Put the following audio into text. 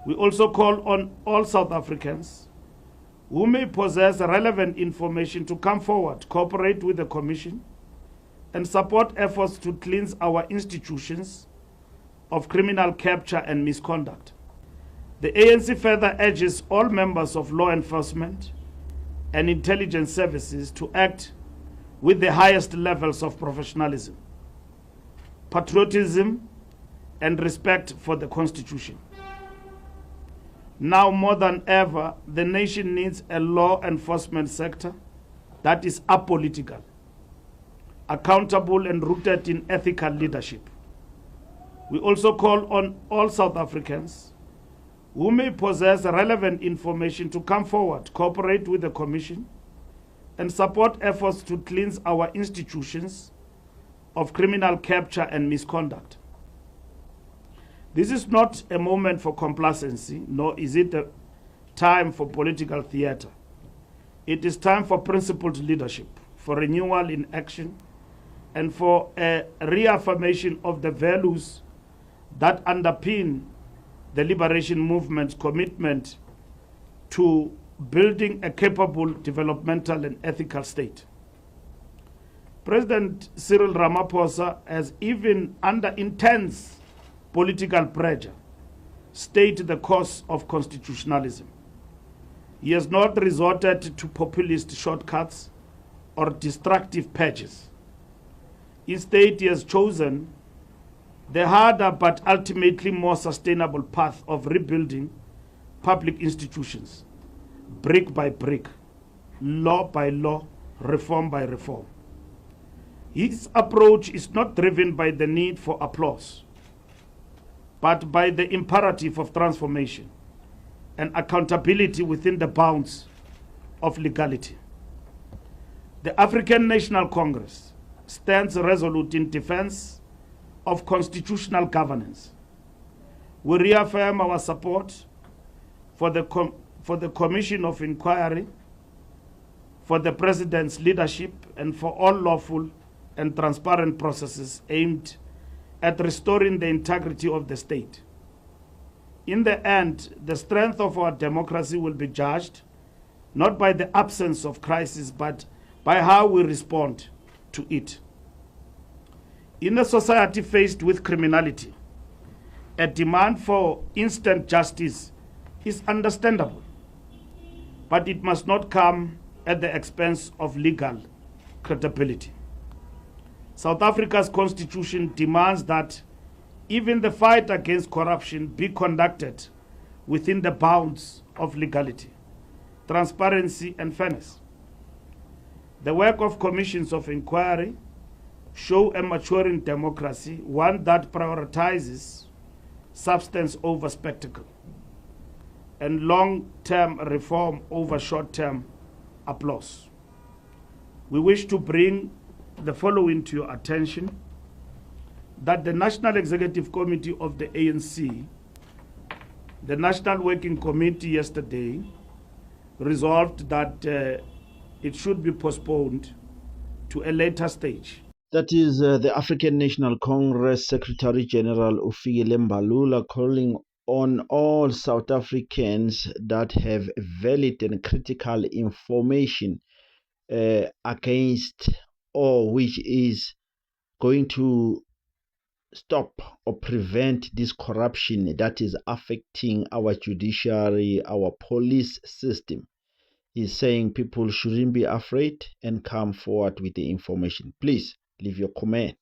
We also call on all South Africans who may possess relevant information to come forward, cooperate with the Commission, and support efforts to cleanse our institutions of criminal capture and misconduct. The ANC further urges all members of law enforcement and intelligence services to act with the highest levels of professionalism, patriotism, and respect for the Constitution. Now more than ever, the nation needs a law enforcement sector that is apolitical, accountable, and rooted in ethical leadership. We also call on all South Africans who may possess relevant information to come forward, cooperate with the Commission, and support efforts to cleanse our institutions of criminal capture and misconduct. This is not a moment for complacency, nor is it a time for political theater. It is time for principled leadership, for renewal in action, and for a reaffirmation of the values that underpin the liberation movement's commitment to building a capable, developmental, and ethical state. President Cyril Ramaphosa has, even under intense political pressure, stayed the course of constitutionalism. He has not resorted to populist shortcuts or destructive patches. Instead, he has chosen the harder but ultimately more sustainable path of rebuilding public institutions, brick by brick, law by law, reform by reform. His approach is not driven by the need for applause, but by the imperative of transformation and accountability within the bounds of legality. The African National Congress stands resolute in defense of constitutional governance. We reaffirm our support for the Commission of Inquiry, for the President's leadership, and for all lawful and transparent processes aimed at restoring the integrity of the state. In the end, the strength of our democracy will be judged not by the absence of crisis, but by how we respond to it. In a society faced with criminality, a demand for instant justice is understandable, but it must not come at the expense of legal credibility. South Africa's constitution demands that even the fight against corruption be conducted within the bounds of legality, transparency, and fairness. The work of commissions of inquiry show a maturing democracy, one that prioritizes substance over spectacle and long-term reform over short-term applause. We wish to bring the following to your attention: that the National Executive Committee of the ANC, the National Working Committee, yesterday resolved that it should be postponed to a later stage. That is the African National Congress Secretary General Fikile Mbalula calling on all South Africans that have valid and critical information against or which is going to stop or prevent this corruption that is affecting our judiciary, our police system. He's saying people shouldn't be afraid and come forward with the information. Please leave your comment.